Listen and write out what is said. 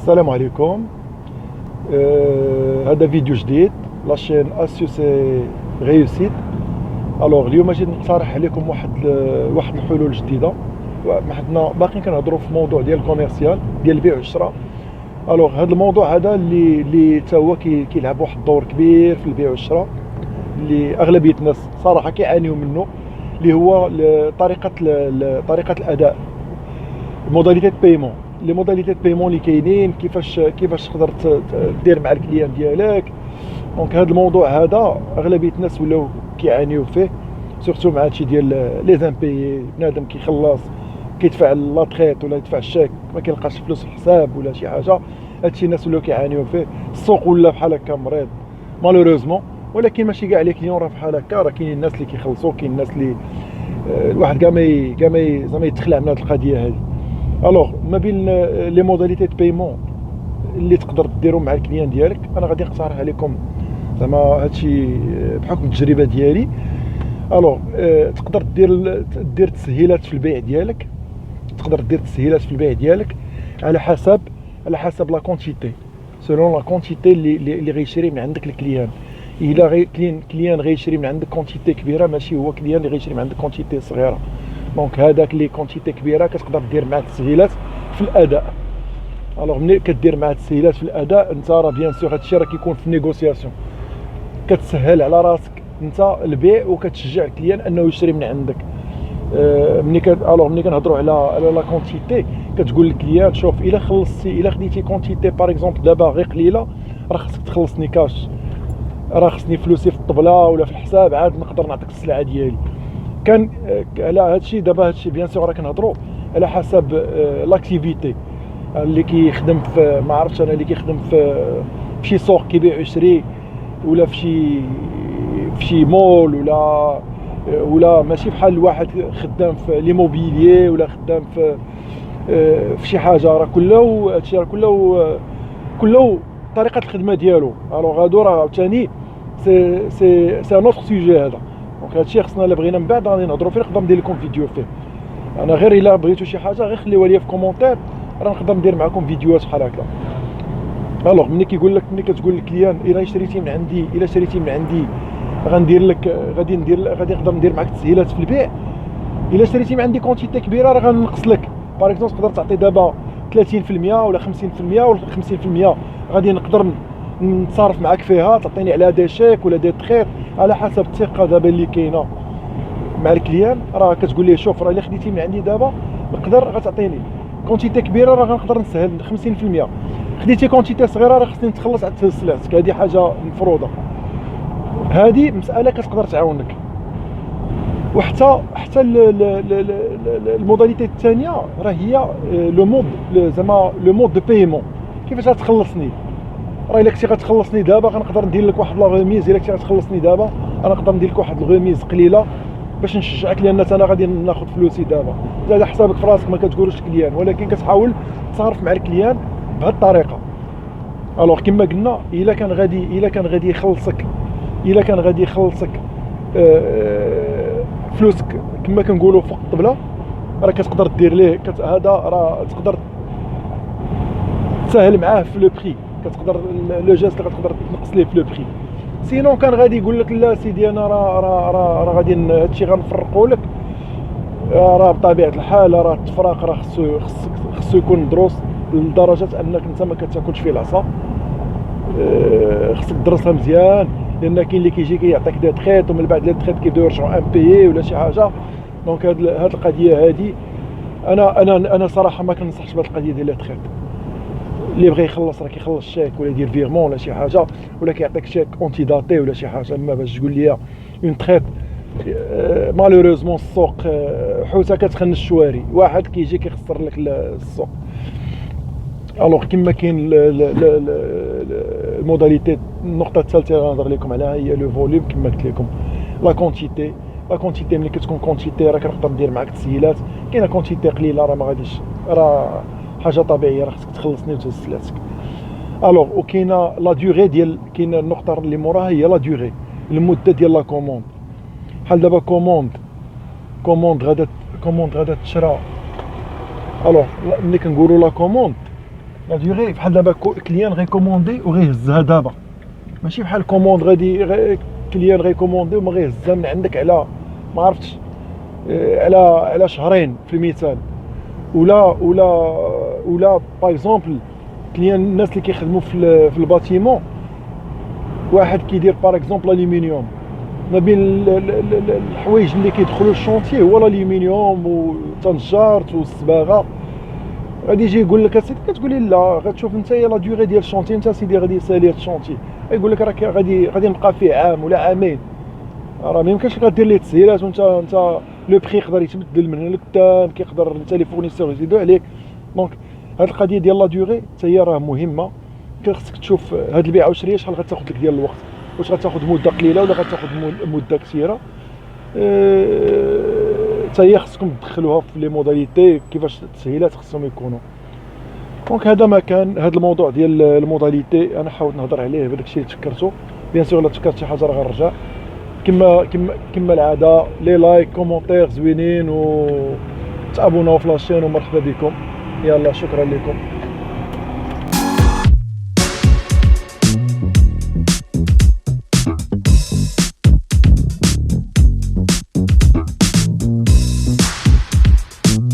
السلام عليكم. هذا فيديو جديد لاشين اسيوس ريوسيت. الوغ اليوم جيت نقترح عليكم واحد الحلول جديده. حنا باقيين كنهضروا في موضوع ديال الكوميرسيال ديال البيع والشراء. الوغ هذا الموضوع هذا اللي حتى هو كيلعب واحد الدور كبير في البيع والشراء، اللي اغلبيه الناس صراحه كيعانيوا منه، اللي هو طريقه الاداء، موداليتي بايمون. لي موداليتي بايمون اللي كاينين، كيفاش تقدر دير مع الكليان ديالك. دونك هذا الموضوع هذا اغلبيه الناس ولاو كيعانيو فيه، سورتو مع هادشي ديال لي زامبيي. بنادم كيخلص كيدفع لاطريت ولا يدفع الشيك، ما كيلقاش فلوس في الحساب ولا شي حاجه. هادشي الناس ولاو كيعانيو فيه. السوق ولا بحال هكا مريض مالوروزمون، ولكن ماشي كاع لي كليون راه بحال هكا. راه كاينين الناس اللي كيخلصوا، كاين الناس اللي الواحد كاع ما يتخلع من هاد القضيه هذه. الوغ ما بين لي موداليتي دو بايمون اللي تقدر ديرهم مع الكليان ديالك، انا غادي نقترح عليكم زعما هادشي بحكم التجربه ديالي. الوغ تقدر دير تسهيلات في البيع ديالك. تقدر دير تسهيلات في البيع ديالك على حسب لا كونتيتي، سولون لا كونتيتي اللي غيشري من عندك الكليان. الا كليان غيشري من عندك كونتيتي كبيره، ماشي هو كليان اللي غيشري من عندك كونتيتي صغيره. دونك هذاك اللي كونتيتي كبيره كتقدر دير معاه تسهيلات في الاداء. الوغ ملي كدير معاه تسهيلات في الاداء، انت راه بيان سور هادشي راه كيكون في النيغوسياسيون، كتسهل على راسك انت البيع وكتشجع الكليان انه يشري من عندك. ملي كنهضروا على لا كونتيتي، كتقول للكليان شوف، الا خديتي كونتيتي باغ اكزومبل دابا غير قليله، راه خصك تخلصني كاش، راه خصني فلوسي في الطبله ولا في الحساب، عاد نقدر نعطيك السلعه ديالي. كان على هادشي دابا هادشي بيان سور راه كنهضروا على حسب لاكتيفيتي. اللي كيخدم في ما عرفتش انا، اللي كيخدم في شي سوق كيبيع ويشري، ولا في شي مول، ولا ماشي بحال واحد خدام في ليموبيليي ولا خدام في شي حاجه. راه كله هادشي، راه كله طريقه الخدمه ديالو. الوغ هادو راه عاوتاني سي ان اوتر سوجي هذا. دونك هادشي خصنا الا بغينا من بعد غادي نهضروا فيه، نقدر ندير لكم فيديو فيه. انا غير الا بغيتو شي حاجه غير خليوها لي في كومونتير، راه نقدر ندير معكم فيديوهات بحال هكا. الوغ ملي كتقول للكليان الا شريتي من عندي غندير لك، غادي نقدر ندير معك تسهيلات في البيع. الا شريتي من عندي كونتيتي كبيره راه غنقص لك. باغ اكزومبل تقدر تعطي دابا 30% ولا 50%، ولا 50% غادي نقدر نتصرف معك فيها، تعطيني على دي شيك ولا دي تخيط على حسب الثقه دابا اللي كاينه مع الكليان. راه كتقول ليه شوف، راه الا خديتي من عندي دابا نقدر غتعطيني كونتيتي كبيره، راه غنقدر نسهل 50%. خديتي كونتيتي صغيره راه خصني نتخلص على سلعتك. هذه حاجه مفروضه، هذه مساله كتقدر تعاونك. وحتى الموداليتي الثانيه راه هي لو مود، زعما لو مود دو بايمون. كيفاش غتخلصني؟ راه الا كنتي غتخلصني دابا غنقدر ندير لك واحد لا غوميز. الا كنتي غتخلصني دابا انا نقدر ندير لك واحد الغوميز قليله باش نشجعك، لان انا غادي ناخذ فلوسي دابا. على حسابك في راسك، ما كتقولوش الكليان، ولكن كتحاول تصرف مع الكليان بهذه الطريقه. الوغ كما قلنا، الا كان غادي يخلصك فلوسك كما كنقولوا فوق الطبله، راه كتقدر دير ليه هذا، راه تقدر تسهل معاه في لو بري. كتقدر لو جيست اللي غتقدر تنقص ليه في لو بري. سينون كان غادي يقول لك لا سيدي، انا راه غادي هادشي غنفرقوا لك. راه بطبيعه الحال راه التفراق راه خصو يكون دروس لدرجه انك انت ما كتاكلش فيه العصا. خصك تدرسها مزيان، لان كاين اللي كيجي كيعطيك دي تخيط، ومن بعد لي تخيط كيبداو يرجعوا ام بي ولا شي حاجه. دونك هاد القضيه هادي انا صراحه ما كنصحش بهاد القضيه ديال لي تخيط. اللي بغى يخلص راه كيخلص شيك ولا يدير فيرمون ولا شي حاجه، ولا كيعطيك شيك اونتي داتي ولا شي حاجه. اما باش تقول لي اون تخيط، مالوروزمون السوق حوسه كتخنش الشواري، واحد كيجي كيخسر لك السوق. الوغ كما كاين الموداليتي. النقطه الثالثه اللي غنهضر لكم عليها هي لو فوليوم. كما قلت لكم لا كونتيتي ملي كتكون كونتيتي راه كنقدر ندير معاك تسهيلات. كاينه كونتيتي قليله راه ما غاديش، راه حاجه طبيعيه، راه خصك تخلصني وتهز سلعتك. الوغ وكاينه لا دوغي ديال، كاينه النقطه اللي موراها هي لا دوغي، المده ديال لا كوموند. بحال دابا كوموند غادا تشرى. الوغ ملي كنقولوا لا كوموند، لا ديوغي بحال دابا كليان غيكوموندي وغيهزها دابا، ماشي بحال كوموند غادي كليان غيكوموندي وما غيهزها من عندك على ما عرفتش على شهرين في المثال، ولا باغ اكزومبل كليان الناس اللي كيخدموا في الباتيمون، واحد كيدير باغ اكزومبل الومنيوم، ما بين الحوايج اللي كيدخلوا الشونتيي هو الالومنيوم والتنجارت والصباغه، غادي يجي يقول لك اسيدي كتقول لي لا، غتشوف انت لا ديوغي ديال الشونتي، انت سيدي غادي يسالي هاد الشونتي يقول لك راك غادي نبقى فيه عام ولا عامين، راه ما يمكنش لك غدير ليه تسهيلات وانت لو بخي يقدر يتبدل من هنا لقدام، كيقدر انت لي فورنيسور يزيدوا عليك. دونك هاد القضيه ديال لا ديوغي حتى هي راه مهمه، خصك تشوف هاد البيعه والشريه شحال غتاخذ لك ديال الوقت، واش غتاخذ مده قليله ولا غتاخذ مده كثيره. حتى هي خصكم تدخلوها في لي موداليتي كيفاش التسهيلات خصهم يكونوا. دونك هذا ما كان هذا الموضوع ديال الموداليتي، انا حاولت نهضر عليه بهذاك الشيء اللي تفكرته. بيان سور الا تفكرت شي حاجه راه غنرجع كما العاده، لي لايك كومونتير زوينين، و تابوناو في لاشين، ومرحبا بكم. يلا شكرا لكم.